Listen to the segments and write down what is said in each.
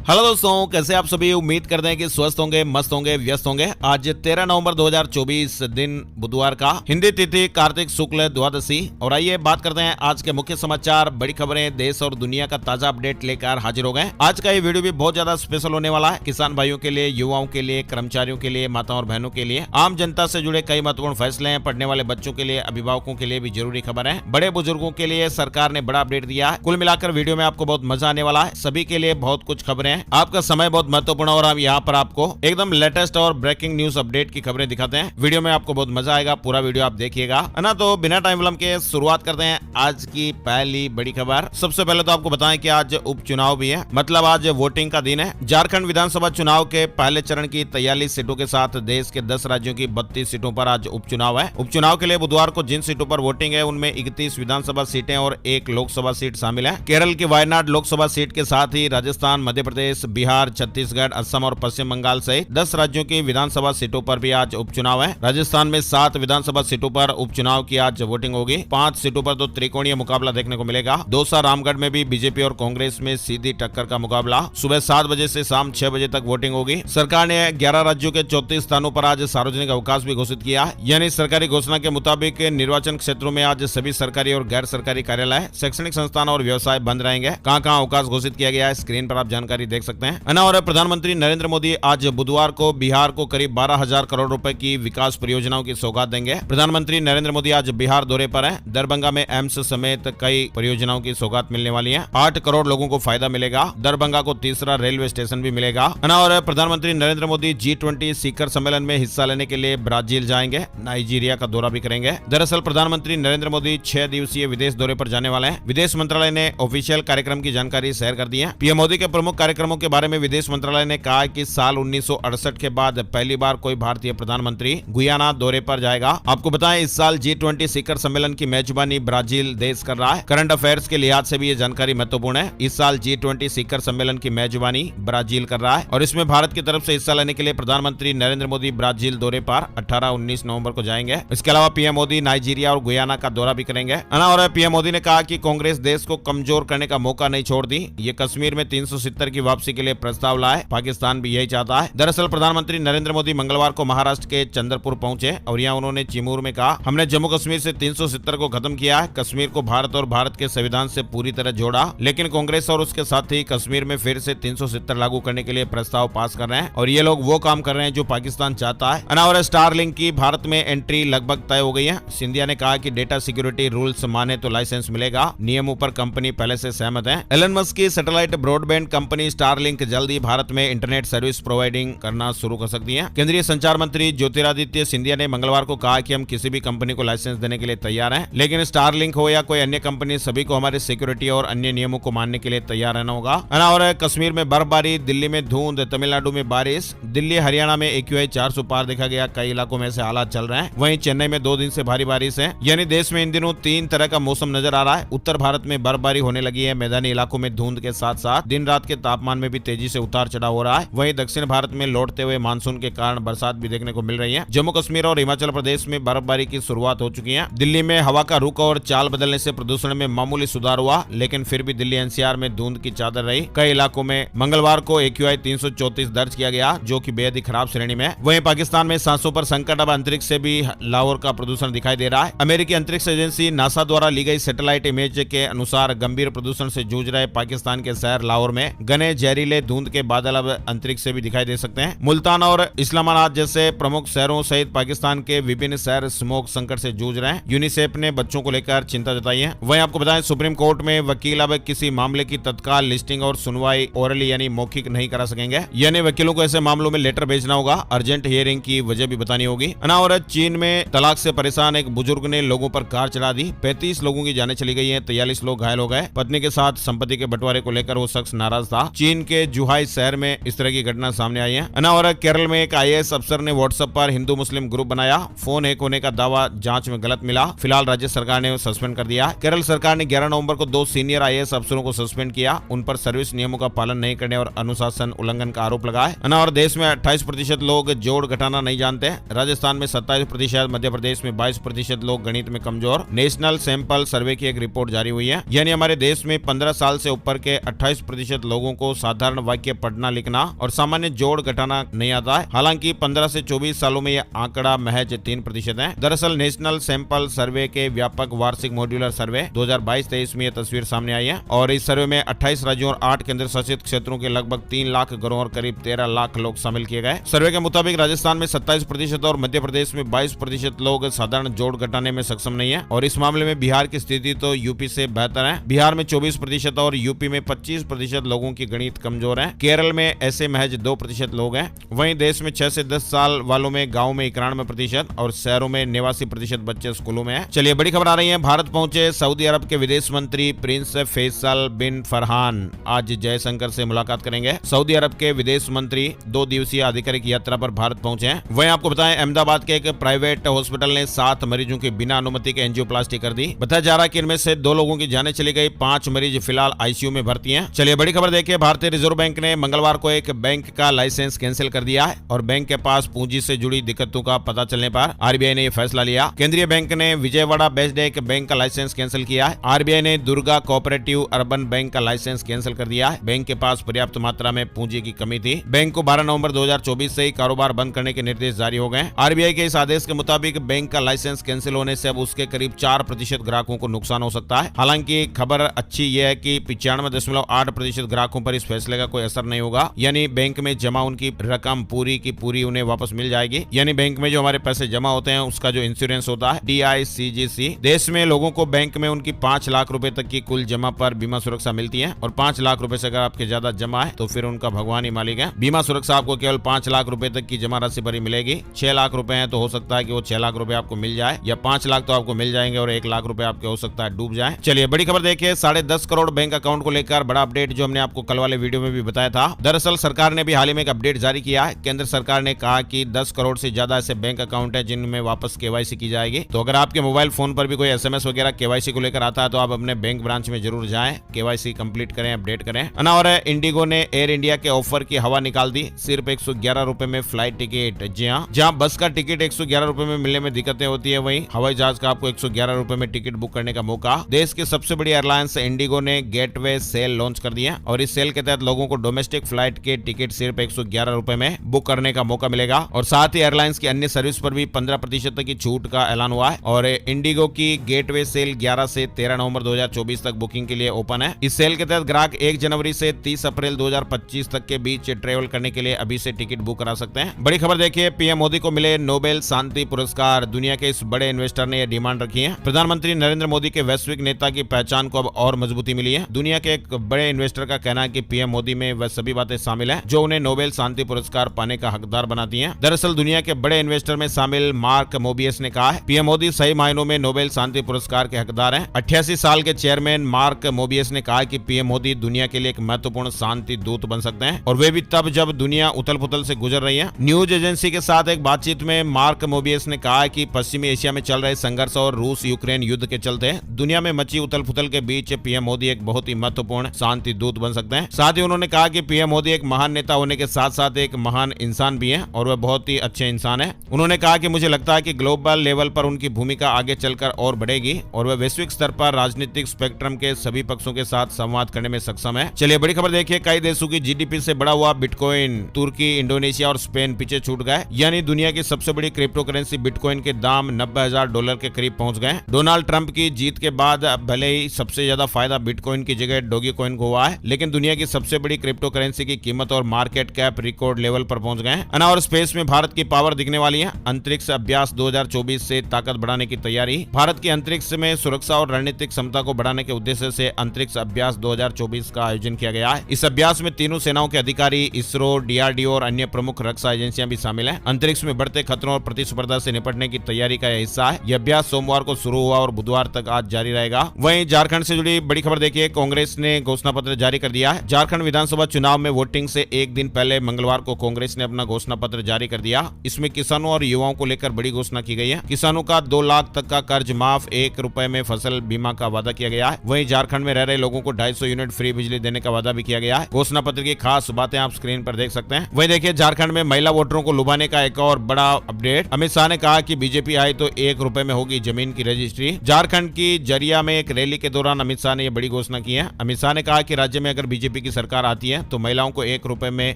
Hello दोस्तों, कैसे आप सभी। उम्मीद करते हैं कि स्वस्थ होंगे, मस्त होंगे, व्यस्त होंगे। आज 13 नवंबर 2024 दिन बुधवार का, हिंदी तिथि कार्तिक शुक्ल द्वादशी। और आइए बात करते हैं आज के मुख्य समाचार, बड़ी खबरें, देश और दुनिया का ताजा अपडेट लेकर हाजिर हो गए। आज का ये वीडियो भी बहुत ज्यादा स्पेशल होने वाला है। किसान भाइयों के लिए, युवाओं के लिए, कर्मचारियों के लिए, माताओं और बहनों के लिए, आम जनता से जुड़े कई महत्वपूर्ण फैसले हैं। पढ़ने वाले बच्चों के लिए, अभिभावकों के लिए भी जरूरी खबर है। बड़े बुजुर्गों के लिए सरकार ने बड़ा अपडेट दिया है। कुल मिलाकर वीडियो में आपको बहुत मजा आने वाला है। सभी के लिए बहुत कुछ खबरें। आपका समय बहुत महत्वपूर्ण और हम यहाँ पर आपको एकदम लेटेस्ट और ब्रेकिंग न्यूज अपडेट की खबरें दिखाते हैं। वीडियो में आपको बहुत मजा आएगा, पूरा वीडियो आप देखिएगा, है ना। तो बिना टाइम विलंब के शुरुआत करते हैं आज की पहली बड़ी खबर। सबसे पहले तो आपको बताएं कि आज उपचुनाव भी है, मतलब आज वोटिंग का दिन है। झारखंड विधानसभा चुनाव के पहले चरण की 43 सीटों के साथ देश के 10 राज्यों की 32 सीटों पर आज उपचुनाव है। उपचुनाव के लिए बुधवार को जिन सीटों पर वोटिंग है उनमें 31 विधानसभा सीटें और 1 लोकसभा सीट शामिल है। केरल की वायनाड लोकसभा सीट के साथ ही राजस्थान, मध्य प्रदेश, बिहार, छत्तीसगढ़, असम और पश्चिम बंगाल सहित 10 राज्यों की विधानसभा सीटों पर भी आज उपचुनाव है। राजस्थान में 7 विधानसभा सीटों पर उपचुनाव की आज वोटिंग होगी। 5 सीटों पर तो त्रिकोणीय मुकाबला देखने को मिलेगा। दौसा, रामगढ़ में भी बीजेपी और कांग्रेस में सीधी टक्कर का मुकाबला। सुबह 7 बजे से शाम 6 बजे तक वोटिंग होगी। सरकार ने 11 राज्यों के 34 स्थानों पर आज सार्वजनिक अवकाश भी घोषित किया है। यानी सरकारी घोषणा के मुताबिक निर्वाचन क्षेत्रों में आज सभी सरकारी और गैर सरकारी कार्यालय, शैक्षणिक संस्थान और व्यवसाय बंद रहेंगे। कहां अवकाश घोषित किया गया है, स्क्रीन पर आप जानकारी देख सकते हैं। और प्रधानमंत्री नरेंद्र मोदी आज बुधवार को बिहार को करीब 12,000 करोड़ रुपए की विकास परियोजनाओं की सौगात देंगे। प्रधानमंत्री नरेंद्र मोदी आज बिहार दौरे पर हैं। दरभंगा में एम्स समेत कई परियोजनाओं की सौगात मिलने वाली है। 8 करोड़ लोगों को फायदा मिलेगा। दरभंगा को तीसरा रेलवे स्टेशन भी मिलेगा। और प्रधानमंत्री नरेंद्र मोदी G20 शिखर सम्मेलन में हिस्सा लेने के लिए ब्राजील जाएंगे। नाइजीरिया का दौरा भी करेंगे। दरअसल प्रधानमंत्री नरेंद्र मोदी 6 दिवसीय विदेश दौरे पर जाने वाले हैं। विदेश मंत्रालय ने ऑफिशियल कार्यक्रम की जानकारी शेयर कर दी है। पीएम मोदी के प्रमुख कार्यक्रमों के बारे में विदेश मंत्रालय ने कहा कि साल 1968 के बाद पहली बार कोई भारतीय प्रधानमंत्री गुयाना दौरे पर जाएगा। आपको बताएं, इस साल G20 शिखर सम्मेलन की मेजबानी ब्राजील देश कर रहा है। करंट अफेयर्स के लिहाज से भी ये जानकारी महत्वपूर्ण है। इस साल G20 शिखर सम्मेलन की मेजबानी ब्राजील कर रहा है और इसमें भारत की तरफ से हिस्सा लेने के लिए प्रधानमंत्री नरेंद्र मोदी ब्राजील दौरे पर 18-19 नवंबर को जाएंगे। इसके अलावा पीएम मोदी नाइजीरिया और गुयाना का दौरा भी करेंगे। और पीएम मोदी ने कहा कि कांग्रेस देश को कमजोर करने का मौका नहीं छोड़ दी। ये कश्मीर में 370 की वापसी के लिए प्रस्ताव लाए। पाकिस्तान भी यही चाहता है। दरअसल प्रधानमंत्री नरेंद्र मोदी मंगलवार को महाराष्ट्र के चंद्रपुर पहुंचे और यहां उन्होंने चिमूर में कहा, हमने जम्मू कश्मीर से 370 को खत्म किया है। कश्मीर को भारत और भारत के संविधान से पूरी तरह जोड़ा, लेकिन कांग्रेस और उसके साथी कश्मीर में फिर से 370 लागू करने के लिए प्रस्ताव पास कर रहे हैं और ये लोग वो काम कर रहे हैं जो पाकिस्तान चाहता है। और स्टारलिंक की भारत में एंट्री लगभग तय हो गई है। सिंधिया ने कहा कि डेटा सिक्योरिटी रूल्स माने तो लाइसेंस मिलेगा। नियमों पर कंपनी पहले से सहमत है। एलन मस्क की सैटेलाइट ब्रॉडबैंड कंपनी स्टारलिंक जल्द ही भारत में इंटरनेट सर्विस प्रोवाइडिंग करना शुरू कर सकती है। केंद्रीय संचार मंत्री ज्योतिरादित्य सिंधिया ने मंगलवार को कहा कि हम किसी भी कंपनी को लाइसेंस देने के लिए तैयार हैं, लेकिन स्टारलिंक हो या कोई अन्य कंपनी, सभी को हमारे सिक्योरिटी और अन्य नियमों को मानने के लिए तैयार रहना होगा। और कश्मीर में बर्फबारी, दिल्ली में धुंध, तमिलनाडु में बारिश, दिल्ली हरियाणा में AQI 400 पार देखा गया। कई इलाकों में ऐसे हालात चल रहे हैं। वहीं चेन्नई में 2 दिन से भारी बारिश है। यानी देश में इन दिनों 3 तरह का मौसम नजर आ रहा है। उत्तर भारत में बर्फबारी होने लगी है। मैदानी इलाकों में धुंध के साथ साथ दिन रात के तापमान में भी तेजी से उतार चढ़ाव हो रहा है। वहीं दक्षिण भारत में लौटते हुए मानसून के कारण बरसात भी देखने को मिल रही है। जम्मू कश्मीर और हिमाचल प्रदेश में बर्फबारी की शुरुआत हो चुकी है। दिल्ली में हवा का रुख और चाल बदलने से प्रदूषण में मामूली सुधार हुआ, लेकिन फिर भी दिल्ली NCR में धुंध की चादर रही। कई इलाकों में मंगलवार को AQI 334 दर्ज किया गया, जो कि बेहद ही खराब श्रेणी में। वहीं पाकिस्तान में सांसों पर संकट। अब अंतरिक्ष से भी लाहौर का प्रदूषण दिखाई दे रहा है। अमेरिकी अंतरिक्ष एजेंसी नासा द्वारा ली गई सैटेलाइट इमेज के अनुसार गंभीर प्रदूषण से जूझ रहे पाकिस्तान के शहर लाहौर में घने जहरीले धुंध के बादल अब अंतरिक्ष से भी दिखाई दे सकते हैं। मुल्तान और इस्लामाबाद जैसे प्रमुख शहरों सहित पाकिस्तान के विभिन्न शहर स्मोक संकट से जूझ रहे हैं। यूनिसेफ ने बच्चों को लेकर चिंता जताई है। वहीं आपको बताएं, सुप्रीम कोर्ट में वकील अब किसी मामले की तत्काल लिस्टिंग और सुनवाई ओरली यानी मौखिक नहीं करा सकेंगे। यानी वकीलों को ऐसे मामलों में लेटर भेजना होगा। अर्जेंट हियरिंग की वजह भी बतानी होगी। और चीन में तलाक से परेशान एक बुजुर्ग ने लोगों पर कार चढ़ा दी। 35 लोगों की जानें चली गई है। 43 लोग घायल हो गए। पत्नी के साथ संपत्ति के बंटवारे को लेकर वो शख्स नाराज था। चीन के जुहाई शहर में इस तरह की घटना सामने आई है। और केरल में एक IAS अफसर ने व्हाट्सएप पर हिंदू मुस्लिम ग्रुप बनाया। फोन हैक होने का दावा जांच में गलत मिला। फिलहाल राज्य सरकार ने सस्पेंड कर दिया। केरल सरकार ने 11 नवंबर को 2 सीनियर IAS अफसरों को सस्पेंड किया। उन पर सर्विस नियमों का पालन नहीं करने और अनुशासन उल्लंघन का आरोप लगा है। और देश में 28% लोग जोड़ घटाना नहीं जानते। राजस्थान में 27%, मध्य प्रदेश में 22% लोग गणित में कमजोर। नेशनल सैंपल सर्वे की एक रिपोर्ट जारी हुई है। यानी हमारे देश में 15 साल से ऊपर के 28% लोगों को को साधारण वाक्य पढ़ना लिखना और सामान्य जोड़ घटाना नहीं आता है। हालांकि 15 से 24 सालों में यह आंकड़ा महज 3% है। दरअसल नेशनल सैंपल सर्वे के व्यापक वार्षिक मॉड्यूलर सर्वे 2022-23 में यह तस्वीर सामने आई है और इस सर्वे में 28 राज्यों और 8 केंद्र शासित क्षेत्रों के लगभग 3 लाख घरों और करीब 13 लाख लोग शामिल किए गए। सर्वे के मुताबिक राजस्थान में 27% और मध्य प्रदेश में 22% लोग साधारण जोड़ घटाने में सक्षम नहीं है और इस मामले में बिहार की स्थिति तो यूपी से बेहतर है। बिहार में 24% और यूपी में 25% लोगों की गणित कमजोर है। केरल में ऐसे महज 2% लोग हैं। वहीं देश में 6 से 10 साल वालों में गाँव में 91% और शहरों में 89% बच्चे स्कूलों में है। चलिए बड़ी खबर आ रही है। भारत पहुंचे सऊदी अरब के विदेश मंत्री प्रिंस फैसल बिन फरहान आज जयशंकर से मुलाकात करेंगे। सऊदी अरब के विदेश मंत्री 2 दिवसीय आधिकारिक यात्रा पर भारत पहुंचे हैं। वहीं आपको बताएं अहमदाबाद के एक प्राइवेट हॉस्पिटल ने 7 मरीजों की बिना अनुमति के एंजियोप्लास्टी कर दी। बताया जा रहा है कि इनमें से 2 लोगों की जानें चली गई। 5 मरीज फिलहाल आईसीयू में भर्ती हैं। चलिए बड़ी खबर देखिए। भारतीय रिजर्व बैंक ने मंगलवार को एक बैंक का लाइसेंस कैंसिल कर दिया है और बैंक के पास पूंजी से जुड़ी दिक्कतों का पता चलने पर आरबीआई ने यह फैसला लिया। केंद्रीय बैंक ने विजयवाड़ा बेस्ड एक बैंक का लाइसेंस कैंसिल किया है। आरबीआई ने दुर्गा कोऑपरेटिव अर्बन बैंक का लाइसेंस कैंसिल कर दिया है। बैंक के पास पर्याप्त मात्रा में पूंजी की कमी थी। बैंक को 12 नवंबर 2024 से ही कारोबार बंद करने के निर्देश जारी हो गए। आरबीआई के इस आदेश के मुताबिक बैंक का लाइसेंस कैंसिल होने से अब उसके करीब 4% ग्राहकों को नुकसान हो सकता है। हालांकि खबर अच्छी यह है कि 95.8% ग्राहकों पर इस फैसले का कोई असर नहीं होगा, यानी बैंक में जमा उनकी रकम पूरी की पूरी उन्हें वापस मिल जाएगी। यानी बैंक में जो हमारे पैसे जमा होते हैं उसका जो इंश्योरेंस होता है DICGC। देश में लोगों को बैंक में उनकी 5 लाख रुपए तक की कुल जमा पर बीमा सुरक्षा मिलती है और 5 लाख रुपए से अगर आपके ज्यादा जमा है तो फिर उनका भगवान ही मालिक है। बीमा सुरक्षा आपको केवल 5 लाख रुपए तक की जमा राशि पर ही मिलेगी। 6 लाख रुपए है तो हो सकता है कि वो 6 लाख रुपए आपको मिल जाए या 5 लाख तो आपको मिल जाएंगे और 1 लाख रुपए आपके हो सकता है डूब जाए। चलिए बड़ी खबर देखिए। 10.5 करोड़ बैंक अकाउंट को लेकर बड़ा अपडेट जो हमने आपको कल वाले वीडियो में भी बताया था। दरअसल सरकार ने भी हाल ही में एक अपडेट जारी किया है। केंद्र सरकार ने कहा कि 10 करोड़ से ज्यादा ऐसे बैंक अकाउंट है जिनमें वापस केवाईसी की जाएगी। तो अगर आपके मोबाइल फोन पर भी कोई SMS वगैरह केवाईसी को लेकर आता है तो आप अपने बैंक ब्रांच में जरूर जाएं, केवाईसी कंप्लीट करें, अपडेट करें। और इंडिगो ने एयर इंडिया के ऑफर की हवा निकाल दी। सिर्फ 111 रुपए में फ्लाइट टिकट। जी हाँ, जहाँ बस का टिकट 111 रुपए में मिलने में दिक्कतें होती है, वहीं हवाई जहाज का आपको 111 रुपए में टिकट बुक करने का मौका। देश की सबसे बड़ी एयरलाइंस इंडिगो ने गेटवे सेल लॉन्च कर दिया और इस सेल के तहत लोगों को डोमेस्टिक फ्लाइट के टिकट सिर्फ 111 रुपए में बुक करने का मौका मिलेगा और साथ ही एयरलाइंस की अन्य सर्विस पर भी 15% तक की छूट का ऐलान हुआ है। और इंडिगो की गेटवे सेल 11 से 13 नवंबर 2024 तक बुकिंग के लिए ओपन है। इस सेल के तहत ग्राहक 1 जनवरी से 30 अप्रैल 2025 तक के बीच ट्रेवल करने के लिए अभी से टिकट बुक करा सकते हैं। बड़ी खबर देखिए। पीएम मोदी को मिले नोबेल शांति पुरस्कार। दुनिया के इस बड़े इन्वेस्टर ने यह डिमांड रखी है। प्रधानमंत्री नरेंद्र मोदी के वैश्विक नेता की पहचान को अब और मजबूती मिली है। दुनिया के एक बड़े इन्वेस्टर का कहना है कि पीएम मोदी में वह सभी बातें शामिल है जो उन्हें नोबेल शांति पुरस्कार पाने का हकदार बनाती हैं। दरअसल दुनिया के बड़े इन्वेस्टर में शामिल मार्क मोबियस ने कहा है पीएम मोदी सही मायनों में नोबेल शांति पुरस्कार के हकदार हैं। 88 साल के चेयरमैन मार्क मोबियस ने कहा कि पीएम मोदी दुनिया के लिए एक महत्वपूर्ण शांति दूत बन सकते हैं और वे भी तब जब दुनिया उथल पुथल से गुजर रही है। न्यूज एजेंसी के साथ एक बातचीत में मार्क मोबियस ने कहा कि पश्चिमी एशिया में चल रहे संघर्ष और रूस यूक्रेन युद्ध के चलते दुनिया में मची उथल पुथल के बीच पीएम मोदी एक बहुत ही महत्वपूर्ण शांति दूत बन सकते हैं। साथ ही उन्होंने कहा कि पीएम मोदी एक महान नेता होने के साथ साथ एक महान इंसान भी हैं और वह बहुत ही अच्छे इंसान है। उन्होंने कहा कि मुझे लगता है कि ग्लोबल लेवल पर उनकी भूमिका आगे चलकर और बढ़ेगी और वह वैश्विक स्तर पर राजनीतिक स्पेक्ट्रम के सभी पक्षों के साथ संवाद करने में सक्षम है। चलिए बड़ी खबर देखिए। कई देशों की जीडीपी से बड़ा हुआ बिटकॉइन तुर्की, इंडोनेशिया और स्पेन पीछे छूट गए। यानी दुनिया की सबसे बड़ी क्रिप्टो करेंसी बिटकॉइन के दाम $90,000 के करीब पहुंच गए। डोनाल्ड ट्रंप की जीत के बाद भले ही सबसे ज्यादा फायदा बिटकॉइन की जगह डोगी कॉइन को हुआ है, लेकिन दुनिया की सबसे बड़ी क्रिप्टो करेंसी की कीमत और मार्केट कैप रिकॉर्ड लेवल पर पहुंच गए। और स्पेस में भारत की पावर दिखने वाली है। अंतरिक्ष अभ्यास 2024 से ताकत बढ़ाने की तैयारी। भारत की अंतरिक्ष में सुरक्षा और रणनीतिक क्षमता को बढ़ाने के उद्देश्य से अंतरिक्ष अभ्यास 2024 का आयोजन किया गया है। इस अभ्यास में तीनों सेनाओं के अधिकारी, इसरो, डीआरडीओ और अन्य प्रमुख रक्षा एजेंसियां भी शामिल हैं। अंतरिक्ष में बढ़ते खतरों और प्रतिस्पर्धा से निपटने की तैयारी का यह हिस्सा है। यह अभ्यास सोमवार को शुरू हुआ और बुधवार तक आज जारी रहेगा। वहीं झारखंड से जुड़ी बड़ी खबर देखिए। कांग्रेस ने घोषणा पत्र जारी कर दिया है। झारखंड विधानसभा चुनाव में वोटिंग से एक दिन पहले मंगलवार को कांग्रेस ने अपना घोषणा पत्र जारी कर दिया। इसमें किसानों और युवाओं को लेकर बड़ी घोषणा की गई है। किसानों का 2 लाख तक का कर्ज माफ, 1 रुपए में फसल बीमा का वादा किया गया है। वहीं झारखंड में रह रहे लोगों को 250 यूनिट फ्री बिजली देने का वादा भी किया गया है। घोषणा पत्र की खास बातें आप स्क्रीन पर देख सकते हैं। वहीं देखिए झारखंड में महिला वोटरों को लुभाने का एक और बड़ा अपडेट। अमित शाह ने कहा कि बीजेपी आई तो 1 रुपए में होगी जमीन की रजिस्ट्री। झारखंड की जरिया में एक रैली के दौरान अमित शाह ने यह बड़ी घोषणा की है। अमित शाह ने कहा कि राज्य में अगर बीजेपी मोदी की सरकार आती है तो महिलाओं को 1 रुपए में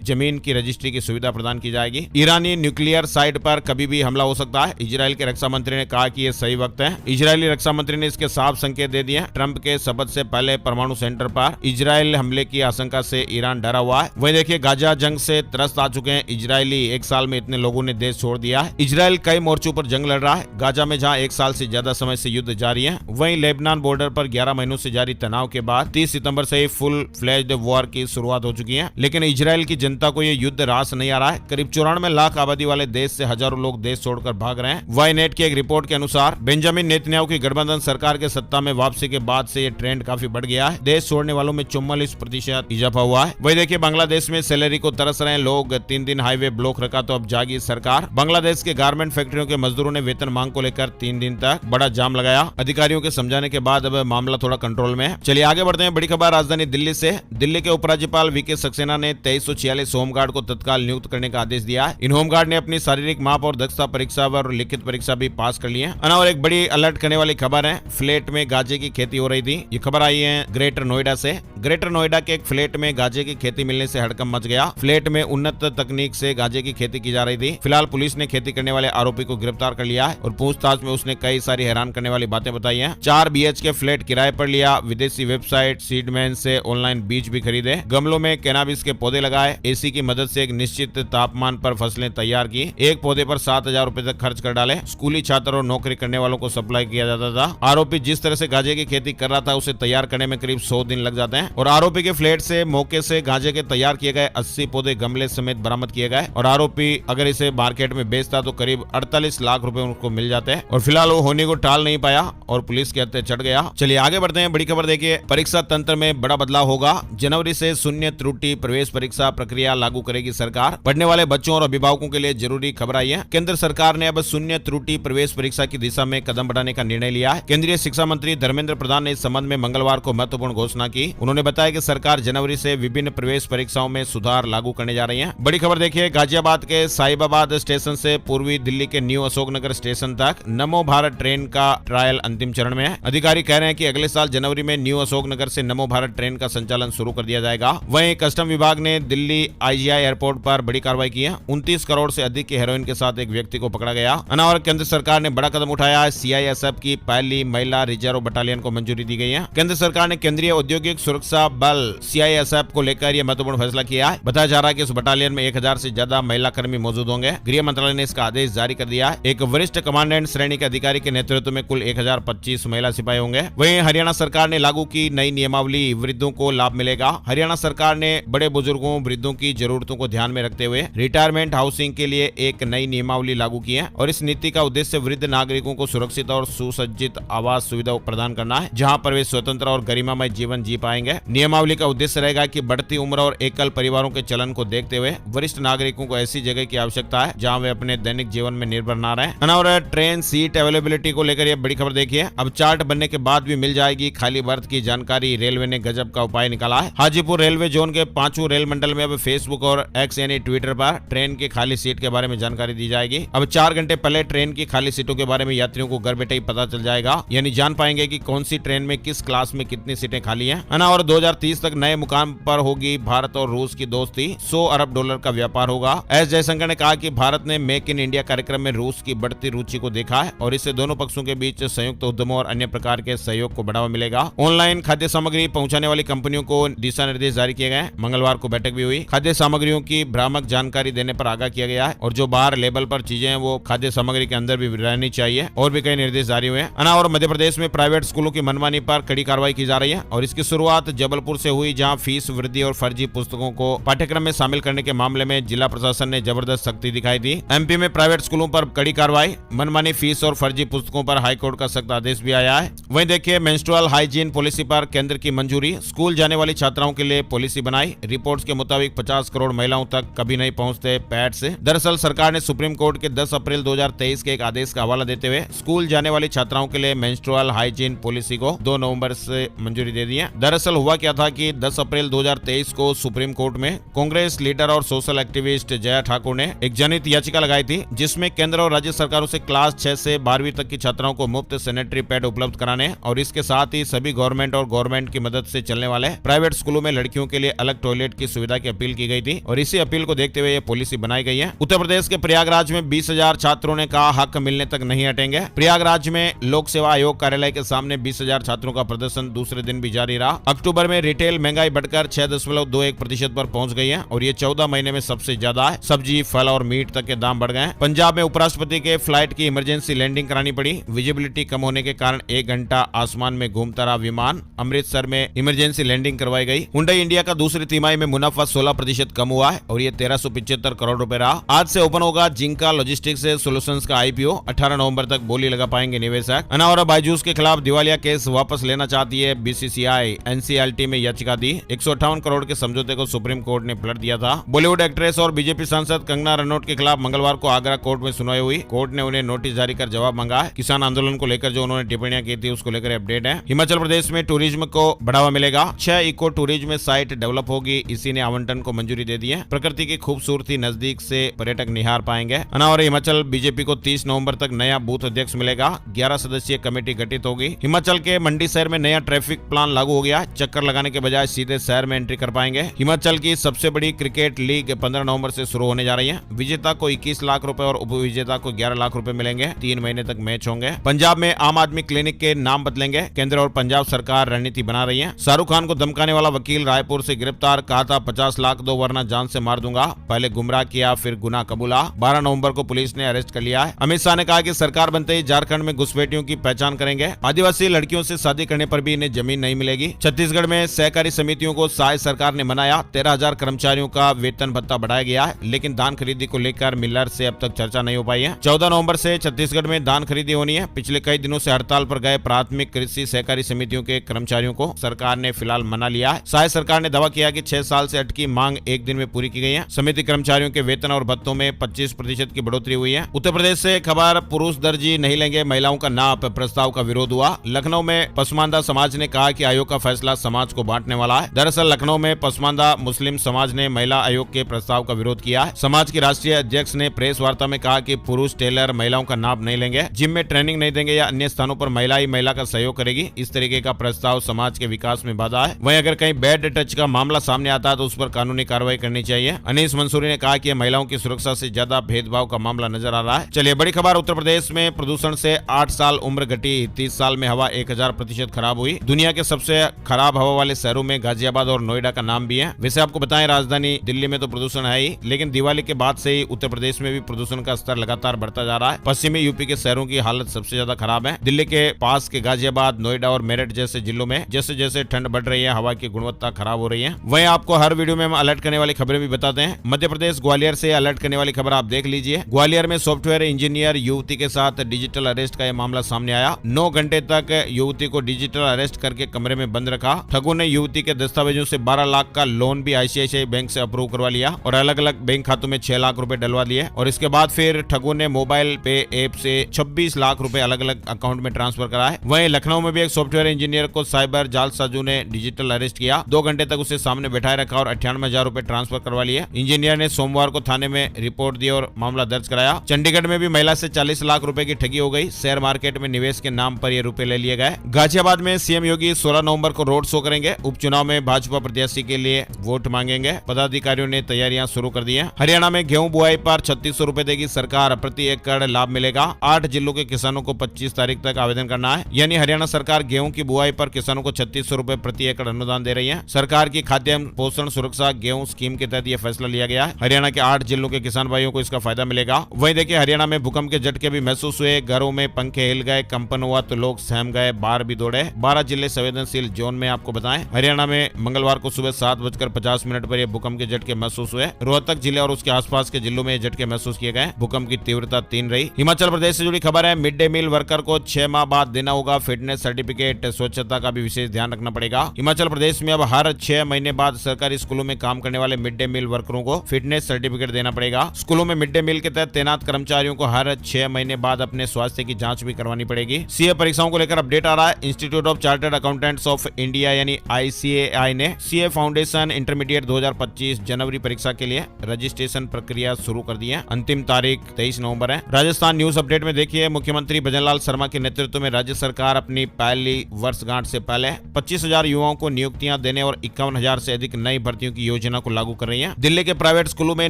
जमीन की रजिस्ट्री की सुविधा प्रदान की जाएगी। ईरानी न्यूक्लियर साइट पर कभी भी हमला हो सकता है। इजराइल के रक्षा मंत्री ने कहा कि ये सही वक्त है। इजरायली रक्षा मंत्री ने इसके साफ संकेत दे दिए। ट्रंप के शपथ से पहले परमाणु सेंटर पर इजराइल हमले की आशंका से ईरान डरा हुआ है। वहीं देखिए गाजा जंग से त्रस्त आ चुके हैं इजरायली। 1 साल में इतने लोगों ने देश छोड़ दिया है। इजराइल कई मोर्चों पर जंग लड़ रहा है। गाजा में जहां 1 साल से ज्यादा समय से युद्ध जारी है, वहीं लेबनान बॉर्डर पर 11 महीनों से जारी तनाव के बाद 30 सितंबर से ही फुल फ्लेज्ड वॉर की शुरुआत हो चुकी है। लेकिन इजराइल की जनता को यह युद्ध रास नहीं आ रहा है। करीब 94 लाख आबादी वाले देश से हजारों लोग देश छोड़कर भाग रहे हैं। वाईनेट की एक रिपोर्ट के अनुसार बेंजामिन नेतन्याहू की गठबंधन सरकार के सत्ता में वापसी के बाद से ये ट्रेंड काफी बढ़ गया है। देश छोड़ने वालों में 44% इजाफा हुआ है। वही देखिए बांग्लादेश में सैलरी को तरस रहे लोग। 3 दिन हाईवे ब्लॉक रखा तो अब जागी सरकार। बांग्लादेश के गारमेंट फैक्ट्रियों के मजदूरों ने वेतन मांग को लेकर 3 दिन तक बड़ा जाम लगाया। अधिकारियों के समझाने के बाद अब मामला थोड़ा कंट्रोल में है। चलिए आगे बढ़ते हैं। बड़ी खबर राजधानी दिल्ली से। दिल्ली के उपराज्यपाल वीके सक्सेना ने 2346 होमगार्ड को तत्काल नियुक्त करने का आदेश दिया है। इन होमगार्ड ने अपनी शारीरिक माप और दक्षता परीक्षा और लिखित परीक्षा भी पास कर ली है। और एक बड़ी अलर्ट करने वाली खबर है। फ्लैट में गांजे की खेती हो रही थी। ये खबर आई है ग्रेटर नोएडा से। ग्रेटर नोएडा के एक फ्लैट में गांजे की खेती मिलने से हड़कंप मच गया। फ्लैट में उन्नत तकनीक से गांजे की खेती की जा रही थी। फिलहाल पुलिस ने खेती करने वाले आरोपी को गिरफ्तार कर लिया है और पूछताछ में उसने कई सारी हैरान करने वाली बातें बताई हैं। 4 BHK फ्लैट किराए पर लिया। विदेशी वेबसाइट सीडमैन से ऑनलाइन बीज भी खरीदे। गमलों में कैनाबिस के पौधे लगाए। एसी की मदद से एक निश्चित तापमान पर फसलें तैयार की। एक पौधे पर 7,000 रुपए तक खर्च कर डाले। स्कूली छात्र और नौकरी करने वालों को सप्लाई किया जाता था। आरोपी जिस तरह से गांजे की खेती कर रहा था उसे तैयार करने में करीब 100 दिन लग जाते हैं। और आरोपी के फ्लैट से मौके से गांजे के तैयार किए गए 80 पौधे गमले समेत बरामद किए गए। और आरोपी अगर इसे मार्केट में बेचता तो करीब 48 लाख रुपए उनको मिल जाते हैं। और फिलहाल वो होने को टाल नहीं पाया और पुलिस के हत्थे चढ़ गया। चलिए आगे बढ़ते हैं। बड़ी खबर देखिए परीक्षा तंत्र में बड़ा बदलाव होगा। जनवरी से शून्य त्रुटि प्रवेश परीक्षा प्रक्रिया लागू करेगी सरकार। पढ़ने वाले बच्चों और अभिभावकों के लिए जरूरी खबर आई है। केंद्र सरकार ने अब शून्य त्रुटि प्रवेश परीक्षा की दिशा में कदम बढ़ाने का निर्णय लिया है। केंद्रीय शिक्षा मंत्री धर्मेंद्र प्रधान ने इस संबंध में मंगलवार को महत्वपूर्ण घोषणा की। उन्होंने बताया कि सरकार जनवरी से विभिन्न प्रवेश परीक्षाओं में सुधार लागू करने जा रही है। बड़ी खबर देखिए गाजियाबाद के साहिबाबाद स्टेशन से पूर्वी दिल्ली के न्यू अशोकनगर स्टेशन तक नमो भारत ट्रेन का ट्रायल अंतिम चरण में है। अधिकारी कह रहे हैं कि अगले साल जनवरी में न्यू अशोकनगर से नमो भारत ट्रेन का संचालन शुरू कर दिया जाएगा। वहीं कस्टम विभाग ने दिल्ली IGI एयरपोर्ट पर बड़ी कार्रवाई की है। 29 करोड़ से अधिक के हेरोइन के साथ एक व्यक्ति को पकड़ा गया। और केंद्र सरकार ने बड़ा कदम उठाया है। CISF की पहली महिला रिजर्व बटालियन को मंजूरी दी गई है। केंद्र सरकार ने केंद्रीय औद्योगिक सुरक्षा बल CISF को लेकर यह महत्वपूर्ण फैसला किया है। बताया जा रहा है कि इस बटालियन में 1000 से ज्यादा महिला कर्मी मौजूद होंगे। गृह मंत्रालय ने इसका आदेश जारी कर दिया है। एक वरिष्ठ कमांडेंट श्रेणी के अधिकारी के नेतृत्व में कुल 1025 महिला सिपाही होंगे। वहीं हरियाणा सरकार ने लागू की नई नियमावली। वृद्धों को लाभ मिलेगा। हरियाणा सरकार ने बड़े बुजुर्गों वृद्धों की जरूरतों को ध्यान में रखते हुए रिटायरमेंट हाउसिंग के लिए एक नई नियमावली लागू की है। और इस नीति का उद्देश्य वृद्ध नागरिकों को सुरक्षित और सुसज्जित आवास सुविधा प्रदान करना है, जहां पर वे स्वतंत्र और गरिमामय जीवन जी पाएंगे। नियमावली का उद्देश्य रहेगा कि बढ़ती उम्र और एकल परिवारों के चलन को देखते हुए वरिष्ठ नागरिकों को ऐसी जगह की आवश्यकता है जहां वे अपने दैनिक जीवन में निर्भर न रहें। और ट्रेन सीट अवेलेबिलिटी को लेकर यह बड़ी खबर देखिए। अब चार्ट बनने के बाद भी मिल जाएगी खाली बर्थ की जानकारी। रेलवे ने गजब का उपाय निकाला है। हाजीपुर रेलवे जोन के 5वें रेल मंडल में अब फेसबुक और X यानी ट्विटर पर ट्रेन की खाली सीट के बारे में जानकारी दी जाएगी। अब 4 घंटे पहले ट्रेन की खाली सीटों के बारे में यात्रियों को घर बैठे ही पता चल जाएगा। यानी जान पाएंगे कि कौन सी ट्रेन में किस क्लास में कितनी सीटें खाली हैं। और 2030 तक नए मुकाम पर होगी भारत और रूस की दोस्ती। $100 अरब का व्यापार होगा। एस जयशंकर ने कहा कि भारत ने मेक इन इंडिया कार्यक्रम में रूस की बढ़ती रुचि को देखा है और इससे दोनों पक्षों के बीच संयुक्त उद्यमों और अन्य प्रकार के सहयोग को बढ़ावा मिलेगा। ऑनलाइन खाद्य सामग्री पहुंचाने वाली कंपनियों को दिशा निर्देश जारी किए गए। मंगलवार को बैठक भी हुई। खाद्य सामग्रियों की भ्रामक जानकारी देने पर आगाह किया गया है और जो बाहर लेबल पर चीजें हैं वो खाद्य सामग्री के अंदर भी रहनी चाहिए। और भी कई निर्देश जारी हुए हैं। और मध्य प्रदेश में प्राइवेट स्कूलों की मनमानी पर कड़ी कार्रवाई की जा रही है और इसकी शुरुआत जबलपुर से हुई, जहां फीस वृद्धि और फर्जी पुस्तकों को पाठ्यक्रम में शामिल करने के मामले में जिला प्रशासन ने जबरदस्त सख्ती दिखाई थी। MP में प्राइवेट स्कूलों पर कड़ी कार्रवाई। मनमानी फीस और फर्जी पुस्तकों पर हाईकोर्ट का सख्त आदेश भी आया है। वहीं देखिए मेंस्ट्रुअल हाइजीन पॉलिसी पर केंद्र की मंजूरी। स्कूल जाने वाली छात्राओं के लिए पॉलिसी बनाई। रिपोर्ट्स के मुताबिक 50 करोड़ महिलाओं तक कभी नहीं पहुंचते पैड से। दरअसल सरकार ने सुप्रीम कोर्ट के 10 अप्रैल 2023 के एक आदेश का हवाला देते हुए स्कूल जाने वाली छात्राओं के लिए मेंस्ट्रुअल हाइजीन पॉलिसी को 2 नवंबर से मंजूरी दे दी है। दरअसल हुआ क्या था कि 10 अप्रैल 2023 को सुप्रीम कोर्ट में कांग्रेस लीडर और सोशल एक्टिविस्ट जया ठाकुर ने एक जनहित याचिका लगाई थी, जिसमें केंद्र और राज्य सरकारों से क्लास 6 से 12वीं तक की छात्राओं को मुफ्त सैनिटरी पैड उपलब्ध कराने और इसके साथ ही सभी गवर्नमेंट और गवर्नमेंट की मदद से चलने वाले प्राइवेट स्कूलों स्कूलों में लड़कियों के लिए अलग टॉयलेट की सुविधा की अपील की गई थी और इसी अपील को देखते हुए ये पॉलिसी बनाई गई है। उत्तर प्रदेश के प्रयागराज में 20,000 छात्रों ने कहा हक मिलने तक नहीं हटेंगे। प्रयागराज में लोक सेवा आयोग कार्यालय के सामने 20,000 छात्रों का प्रदर्शन दूसरे दिन भी जारी रहा। अक्टूबर में रिटेल महंगाई बढ़कर 6.21% पर पहुंच गई है और ये 14 महीने में सबसे ज्यादा है। सब्जी, फल और मीट तक के दाम बढ़ गए। पंजाब में उपराष्ट्रपति के फ्लाइट की इमरजेंसी लैंडिंग करानी पड़ी। विजिबिलिटी कम होने के कारण 1 घंटा आसमान में घूमता रहा विमान। अमृतसर में इमरजेंसी लैंडिंग करवाई गई। हुंडई इंडिया का दूसरी तिमाही में मुनाफा 16% कम हुआ है और ये 1375 करोड़ रुपए रहा। आज से ओपन होगा जिंका लॉजिस्टिक्स सॉल्यूशंस का आईपीओ। 18 नवंबर तक बोली लगा पाएंगे निवेशक। अन्ना और बायजूस के खिलाफ दिवालिया केस वापस लेना चाहती है बीसीसीआई। एनसीएलटी में याचिका दी। 158 करोड़ के समझौते को सुप्रीम कोर्ट ने पलट दिया था। बॉलीवुड एक्ट्रेस और बीजेपी सांसद कंगना रनौत के खिलाफ मंगलवार को आगरा कोर्ट में सुनवाई हुई। कोर्ट ने उन्हें नोटिस जारी कर जवाब मांगा है। किसान आंदोलन को लेकर जो उन्होंने टिप्पणियां की थी उसको लेकर अपडेट है। हिमाचल प्रदेश में टूरिज्म को बढ़ावा मिलेगा। 6 इको टूरिज्म साइट डेवलप होगी। इसी ने आवंटन को मंजूरी दे दी है। प्रकृति की खूबसूरती नजदीक से पर्यटक निहार पाएंगे। अन्ना और हिमाचल बीजेपी को 30 नवंबर तक नया बूथ अध्यक्ष मिलेगा। 11 सदस्यीय कमेटी गठित होगी। हिमाचल के मंडी शहर में नया ट्रैफिक प्लान लागू हो गया। चक्कर लगाने के बजाय सीधे शहर में एंट्री कर पाएंगे। हिमाचल की सबसे बड़ी क्रिकेट लीग 15 नवंबर से शुरू होने जा रही है। विजेता को 21 लाख रुपए और उपविजेता को 11 लाख रुपए मिलेंगे। 3 महीने तक मैच होंगे। पंजाब में आम आदमी क्लिनिक के नाम बदलेंगे। केंद्र और पंजाब सरकार रणनीति बना रही है। शाहरुख खान को धमकाने वाला वकील रायपुर से गिरफ्तार। कहा था 50 लाख दो वरना जान से मार दूंगा। पहले गुमराह किया फिर गुनाह कबूला। 12 नवंबर को पुलिस ने अरेस्ट कर लिया है। अमित शाह ने कहा कि सरकार बनते ही झारखंड में घुसपैठियों की पहचान करेंगे। आदिवासी लड़कियों से शादी करने पर भी इन्हें जमीन नहीं मिलेगी। छत्तीसगढ़ में सहकारी समितियों को सहाय सरकार ने मनाया। 13,000 कर्मचारियों का वेतन भत्ता बढ़ाया गया है, लेकिन धान खरीदी को लेकर मिलर से अब तक चर्चा नहीं हो पाई है। 14 नवंबर से छत्तीसगढ़ में धान खरीदी होनी है। पिछले कई दिनों से हड़ताल पर गए प्राथमिक कृषि सहकारी समितियों के कर्मचारियों को सरकार ने फिलहाल मना लिया है। सहाय सरकार ने दावा किया कि 6 साल से अटकी मांग एक दिन में पूरी की गई है। समिति कर्मचारियों के वेतन और भत्तों में 25% की बढ़ोतरी हुई है। उत्तर प्रदेश से खबर, पुरुष दर्जी नहीं लेंगे महिलाओं का नाप, प्रस्ताव का विरोध हुआ। लखनऊ में पसमानदा समाज ने कहा कि आयोग का फैसला समाज को बांटने वाला है। दरअसल लखनऊ में पसमानदा मुस्लिम समाज ने महिला आयोग के प्रस्ताव का विरोध किया है। समाज की राष्ट्रीय अध्यक्ष ने प्रेस वार्ता में कहा कि पुरुष टेलर महिलाओं का नाप नहीं लेंगे, जिम में ट्रेनिंग नहीं देंगे या अन्य स्थानों पर महिला ही महिला का सहयोग करेगी। इस तरीके का प्रस्ताव समाज के विकास में बाधा है। वहीं अगर कहीं बैड टच का मामला सामने आता है तो उस पर कानूनी कार्रवाई करनी चाहिए। अनीस मंसूरी ने कहा कि महिलाओं की सुरक्षा से ज्यादा भेदभाव का मामला नजर आ रहा है। चलिए बड़ी खबर, उत्तर प्रदेश में प्रदूषण से 8 साल उम्र घटी। 30 साल में हवा 1000% खराब हुई। दुनिया के सबसे खराब हवा वाले शहरों में गाजियाबाद और नोएडा का नाम भी है। वैसे आपको बताएं, राजधानी दिल्ली में तो प्रदूषण है ही, लेकिन दिवाली के बाद से ही उत्तर प्रदेश में भी प्रदूषण का स्तर लगातार बढ़ता जा रहा है। पश्चिमी यूपी के शहरों की हालत सबसे ज्यादा खराब है। दिल्ली के पास के गाजियाबाद, नोएडा और मेरठ जैसे जिलों में जैसे जैसे ठंड बढ़ रही है, हवा की गुणवत्ता खराब हो रही है। वहीं आपको हर वीडियो में हम अलर्ट करने वाली खबरें भी बताते हैं। मध्य प्रदेश ग्वालियर से अलर्ट करने वाली खबर आप देख लीजिए। ग्वालियर में सॉफ्टवेयर इंजीनियर युवती के साथ डिजिटल अरेस्ट का यह मामला सामने आया। 9 घंटे तक युवती को डिजिटल अरेस्ट करके कमरे में बंद रखा। ठगों ने युवती के दस्तावेजों से 12 लाख का लोन भी आईसीआईसीआई बैंक से अप्रूव करवा लिया और अलग अलग बैंक खातों में 6 लाख रुपए डलवा दिए और इसके बाद फिर ठगों ने मोबाइल पे ऐप से 26 लाख रुपए अलग अलग अकाउंट में ट्रांसफर कराए। वहीं लखनऊ में भी एक सॉफ्टवेयर इंजीनियर को साइबर जालसाजों ने डिजिटल अरेस्ट किया। 2 घंटे तक उसे सामने बैठाए रखा और 98,000 रुपए ट्रांसफर करवा लिए। इंजीनियर ने सोमवार को थाने में रिपोर्ट दी और मामला दर्ज कराया। चंडीगढ़ में भी महिला से 40 लाख रुपए की ठगी हो गई। शेयर मार्केट में निवेश के नाम पर ये रुपए ले लिए गए। गाजियाबाद में सीएम योगी 16 नवंबर को रोड शो करेंगे। उपचुनाव में भाजपा प्रत्याशी के लिए वोट मांगेंगे। पदाधिकारियों ने तैयारियां शुरू कर दी हैं। हरियाणा में गेहूं बुआई पर 3600 रुपए देगी सरकार, प्रति एकड़ लाभ मिलेगा। 8 जिलों के किसानों को 25 तारीख तक आवेदन करना है। यानी हरियाणा सरकार गेहूं की बुआई पर किसानों को 3600 रुपए प्रति एकड़ अनुदान दे रही है। सरकार की खाद्य पोषण सुरक्षा गेहूं स्कीम के तहत यह फैसला लिया गया है। हरियाणा के 8 जिलों के किसान भाइयों को इसका फायदा मिलेगा। वहीं देखिए, हरियाणा में भूकंप के झटके भी महसूस हुए। घरों में पंखे हिल गए, कंपन हुआ तो लोग सहम गए, बाहर भी दौड़े। 12 जिले संवेदनशील जोन में आपको बताएं। हरियाणा में मंगलवार को सुबह 7:50 पर यह भूकंप के झटके महसूस हुए। रोहतक जिले और उसके आसपास के जिलों में ये झटके महसूस किए गए। भूकंप की तीव्रता 3 रही। हिमाचल प्रदेश से जुड़ी खबर है। मिड डे मील वर्कर को 6 माह बाद देना होगा फिटनेस सर्टिफिकेट। स्वच्छता का भी विशेष ध्यान रखना पड़ेगा। हिमाचल प्रदेश में अब हर 6 महीने बाद सरकारी स्कूलों में काम करने वाले मिड डे मील वर्करों को फिटनेस सर्टिफिकेट देना पड़ेगा। स्कूलों में मिड डे मील के तहत तैनात कर्मचारियों को हर 6 महीने बाद अपने स्वास्थ्य की जांच भी करवानी पड़ेगी। सीए परीक्षाओं को लेकर अपडेट आ रहा है। Institute of chartered accountants of India यानी ICAI ने सीए फाउंडेशन इंटरमीडिएट 2025 जनवरी परीक्षा के लिए रजिस्ट्रेशन प्रक्रिया शुरू कर दी है। अंतिम तारीख 23 नवंबर है। राजस्थान न्यूज अपडेट में देखिए, मुख्यमंत्री भजनलाल शर्मा के नेतृत्व में राज्य सरकार अपनी पहली वर्षगांठ से पहले 25,000 युवाओं को नियुक्तियां देने और 51,000 से अधिक नई भर्तियों की योजना को लागू कर रही है। दिल्ली के प्राइवेट स्कूलों में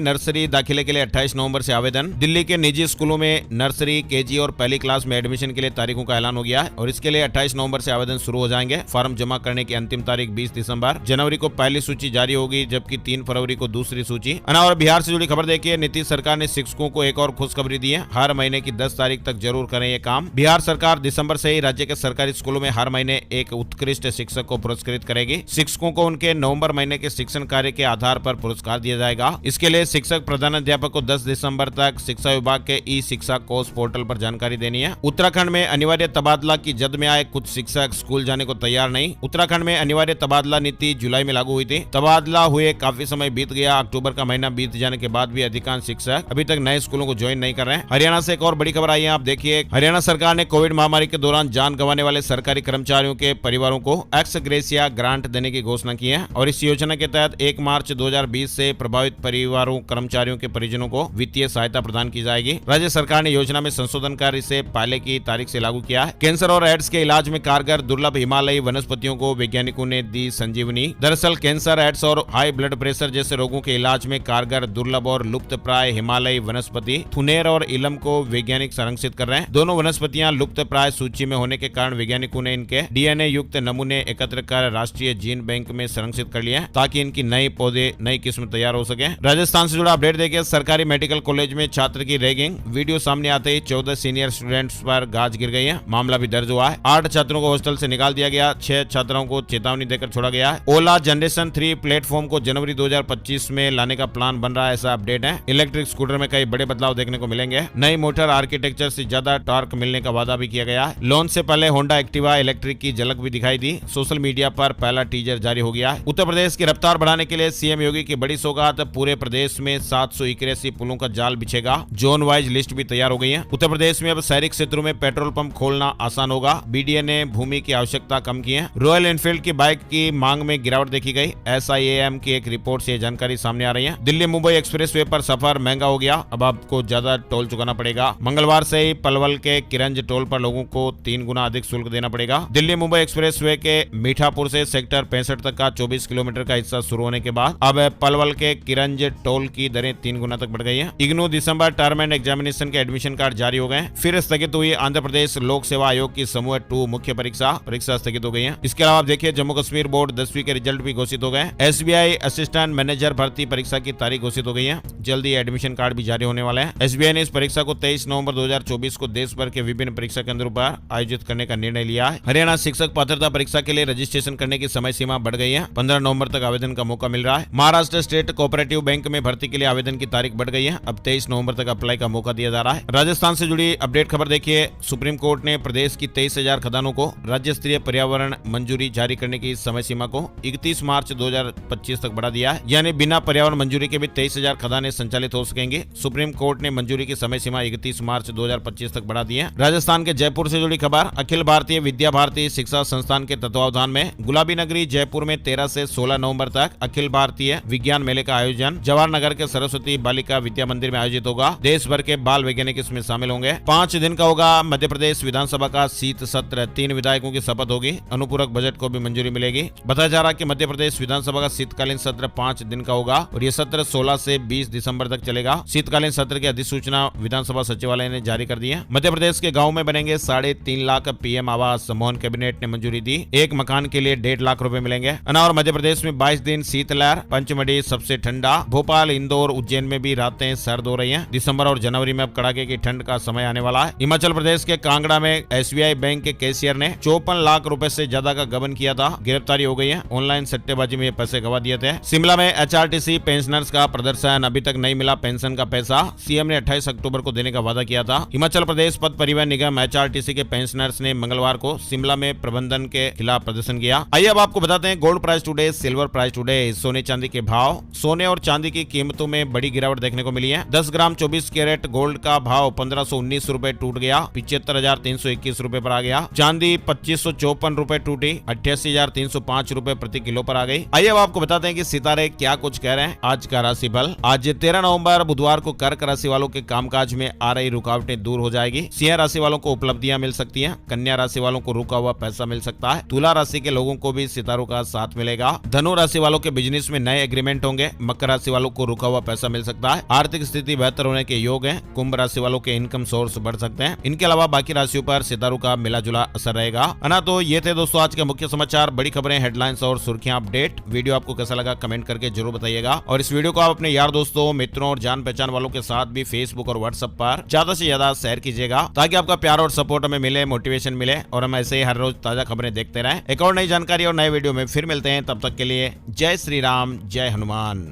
नर्सरी दाखिले के लिए 28 नवंबर से आवेदन। दिल्ली के निजी स्कूलों में नर्सरी, केजी और पहली क्लास में एडमिशन के लिए तारीखों का ऐलान हो गया है और इसके लिए 28 नवंबर से आवेदन शुरू हो जाएंगे। फॉर्म जमा करने की अंतिम तारीख 20 दिसंबर। जनवरी को पहली सूची जारी होगी, जबकि 3 फरवरी को दूसरी सूची। और बिहार से जुड़ी खबर देखिए, नीतीश सरकार ने शिक्षकों को एक और खुशखबरी दी है। हर महीने की 10 तारीख तक जरूर करें ये काम। बिहार सरकार दिसंबर से ही राज्य के सरकारी स्कूलों में हर महीने एक उत्कृष्ट शिक्षक को पुरस्कृत करेगी। शिक्षकों को उनके नवंबर महीने के शिक्षण कार्य के आधार पर पुरस्कार दिया जाएगा। इसके लिए शिक्षक प्रधानाध्यापक को 10 दिसंबर तक शिक्षा विभाग के ई शिक्षा कोष पोर्टल पर जानकारी देनी है। उत्तराखंड में अनिवार्य तबादला की जद में आए कुछ शिक्षक स्कूल जाने को तैयार नहीं। उत्तराखंड में अनिवार्य तबादला नीति जुलाई में लागू हुई थी। तबादला हुए काफी समय बीत गया। अक्टूबर का महीना बीत जाने के बाद भी अधिकांश शिक्षक अभी तक नए स्कूलों को ज्वाइन नहीं कर रहे हैं। हरियाणा से एक और बड़ी खबर आई है, आप देखिए। हरियाणा सरकार ने कोविड महामारी के दौरान जान गंवाने वाले सरकारी कर्मचारियों के परिवारों को एक्स ग्रेसिया ग्रांट देने की घोषणा की है और इस योजना के तहत 1 मार्च 2020 से प्रभावित परिवारों कर्मचारियों के परिजनों को वित्तीय सहायता प्रदान की जाएगी। राज्य सरकार ने योजना में संशोधन कर इसे पहले की तारीख से लागू किया है। कैंसर और एड्स के इलाज में कारगर दुर्लभ हिमालयी वनस्पतियों को वैज्ञानिकों ने दी संजीवनी। दरअसल कैंसर, एड्स और हाई ब्लड प्रेशर जैसे रोगों के इलाज में कारगर दुर्लभ और लुप्त प्राय हिमालयी वनस्पति थुनेर और इलम को वैज्ञानिक संरक्षित कर रहे हैं। दोनों वनस्पतियां लुप्त प्राय सूची में होने के कारण वैज्ञानिकों ने इनके डीएनए युक्त नमूने एकत्र कर राष्ट्रीय जीन बैंक में संरक्षित कर लिए हैं ताकि इनकी नई पौधे, नई किस्म तैयार हो सके। राजस्थान से जुड़ा अपडेट देखिए, सरकारी मेडिकल कॉलेज में छात्र की रैगिंग वीडियो सामने आते ही 14 सीनियर स्टूडेंट्स पर गाज गिर गई है। मामला भी दर्ज हुआ है। 8 छात्रों को हॉस्टल से निकाल दिया गया। 6 छात्राओं को चेतावनी देकर छोड़ा गया है। ओला जनरेशन 3 प्लेटफॉर्म को जनवरी 2025 में लाने का प्लान बन रहा है, ऐसा अपडेट है। इलेक्ट्रिक स्कूटर में कई बड़े बदलाव देखने को मिलेंगे। नई मोटर आर्किटेक्चर से ज्यादा टॉर्क मिलने का वादा भी किया गया है। लॉन्च से पहले होंडा एक्टिवा इलेक्ट्रिक की झलक भी दिखाई दी। सोशल मीडिया पर पहला टीजर जारी हो गया है। उत्तर प्रदेश की रफ्तार बढ़ाने के लिए सीएम योगी की बड़ी सौगात, पूरे प्रदेश में 781 पुलों का जाल बिछेगा। जोन वाइज लिस्ट भी तैयार हो गई है। उत्तर प्रदेश में अब शहरी क्षेत्रों में पेट्रोल पंप खोलना आसान होगा। बीडीए ने भूमि की आवश्यकता कम की है। रॉयल एनफील्ड की बाइक की मांग में गिरावट देखी गई। SIAM की एक रिपोर्ट से जानकारी सामने आ रही है। दिल्ली मुंबई एक्सप्रेसवे पर सफर महंगा हो गया, अब आपको ज्यादा टोल चुकाना पड़ेगा। मंगलवार से ही पलवल के किरंज टोल पर लोगों को 3 गुना अधिक शुल्क देना पड़ेगा। दिल्ली मुंबई एक्सप्रेसवे के मीठापुर से सेक्टर 65 तक का 24 किलोमीटर का हिस्सा शुरू होने के बाद अब पलवल के किरंज टोल की दरें 3 गुना तक बढ़ गई है। इग्नू दिसंबर टर्म एंड एग्जामिनेशन के एडमिशन कार्ड जारी हो गए। फिर स्थगित हुई आंध्र प्रदेश लोक सेवा आयोग की समूह 2 मुख्य परीक्षा स्थगित हो गई है। इसके अलावा देखिए, जम्मू कश्मीर बोर्ड 10वीं के रिजल्ट भी घोषित हो गए। SBI असिस्टेंट मैनेजर भर्ती परीक्षा की तारीख घोषित हो गई है। जल्दी एडमिशन कार्ड भी जारी होने वाले हैं। SBI ने इस परीक्षा को 23 नवंबर 2024 को देश भर के विभिन्न परीक्षा केंद्रों पर आयोजित करने का निर्णय लिया है। हरियाणा शिक्षक पात्रता परीक्षा के लिए रजिस्ट्रेशन करने की समय सीमा बढ़ गई है। 15 नवंबर तक आवेदन का मौका मिल रहा है। महाराष्ट्र स्टेट कोऑपरेटिव बैंक में भर्ती के लिए आवेदन की तारीख बढ़ गई है। अब 23 नवंबर तक अप्लाई का मौका दिया जा रहा है। राजस्थान से जुड़ी अपडेट खबर देखिए, सुप्रीम कोर्ट ने प्रदेश की 23,000 खदानों को राज्य स्तरीय पर्यावरण मंजूरी जारी करने की समय सीमा को 31 मार्च 2025 तक बढ़ा दिया है। यानी बिना पर्यावरण मंजूरी के भी 23,000 खदानें संचालित हो सकेंगी। सुप्रीम कोर्ट ने मंजूरी की समय सीमा 31 मार्च 2025 तक बढ़ा दी है। राजस्थान के जयपुर से जुड़ी खबर, अखिल भारतीय विद्या भारती शिक्षा संस्थान के तत्वावधान में गुलाबी नगरी जयपुर में 13 से 16 नवंबर तक अखिल भारतीय विज्ञान मेले का आयोजन जवाहर नगर के सरस्वती बालिका विद्या मंदिर में आयोजित होगा। देश भर के बाल वैज्ञानिक इसमें शामिल होंगे। 5 दिन का होगा मध्य प्रदेश विधानसभा का शीत सत्र। 3 विधायकों की शपथ होगी। अनुपूरक बजट को भी मंजूरी मिलेगी। बताया जा रहा है कि मध्य प्रदेश विधानसभा का शीतकालीन सत्र 5 दिन का होगा और ये सत्र 16 से 20 दिसंबर तक चलेगा। शीतकालीन सत्र की अधिसूचना विधानसभा सचिवालय ने जारी कर दी है। मध्य प्रदेश के गाँव में बनेंगे 3.5 लाख PM आवास। मोहन कैबिनेट ने मंजूरी दी। एक मकान के लिए 1.5 लाख रुपए मिलेंगे। और मध्य प्रदेश में 22 दिन शीतलहर। पंचमढ़ी सबसे ठंडा। भोपाल, इंदौर, उज्जैन में भी रातें सर्द हो रही हैं। दिसंबर और जनवरी में अब कड़ाके की ठंड का समय आने वाला है। हिमाचल प्रदेश के कांगड़ा में SBI बैंक के कैशियर ने 54 लाख रुपए से ज्यादा का गबन किया था। गिरफ्तारी हो गई है। ऑनलाइन सट्टेबाजी में पैसे गवा दिए थे। शिमला में HRTC पेंशनर्स का प्रदर्शन, अभी तक नहीं मिला पेंशन का पैसा। सीएम ने 28 अक्टूबर को देने का वादा किया था। हिमाचल प्रदेश पथ परिवहन निगम HRTC के पेंशनर्स ने मंगलवार को शिमला में प्रबंधन के खिलाफ प्रदर्शन किया। आइए अब आपको बताते हैं gold price today, silver price today, सोने चांदी के भाव। सोने और चांदी की कीमतों में बड़ी गिरावट देखने को मिली है। 10 ग्राम 24 कैरेट गोल्ड का भाव 1519 रुपए टूट गया, 75,321 रुपए पर आ गया। चांदी 2554 रुपए टूटी, 88,305 रुपए प्रति किलो पर आ गई। आइए अब आपको बताते हैं कि सितारे क्या कुछ कह रहे हैं। आज का राशि फल, आज 13 नवंबर बुधवार को कर्क राशि वालों के कामकाज में आ रही रुकावटें दूर हो जाएगी। सिंह राशि वालों को उपलब्धियां मिल सकती हैं। कन्या राशि वालों को रुका हुआ पैसा मिल सकता है। तुला राशि के लोगों को भी सितारों मित्रों का साथ मिलेगा। धनु राशि वालों के बिजनेस में नए एग्रीमेंट होंगे। मकर राशि वालों को रुका हुआ पैसा मिल सकता है। आर्थिक स्थिति बेहतर होने के योग है। कुंभ राशि वालों के इनकम सोर्स बढ़ सकते हैं। इनके अलावा बाकी राशियों पर सितारों का मिला जुला असर रहेगा। ना तो ये थे दोस्तों आज के मुख्य समाचार, बड़ी खबरें, हेडलाइंस और सुर्खियां, अपडेट। वीडियो आपको कैसा लगा कमेंट करके जरूर बताइएगा और इस वीडियो को आप अपने यार दोस्तों, मित्रों और जान पहचान वालों के साथ भी फेसबुक और व्हाट्सएप पर ज्यादा से ज्यादा शेयर कीजिएगा ताकि आपका प्यार और सपोर्ट हमें मिले, मोटिवेशन मिले और हम ऐसे ही हर रोज ताजा खबरें देखते रहें। एक और नई जानकारी और नए वीडियो में फिर मिलते हैं, तब तक के लिए जय श्री राम, जय हनुमान।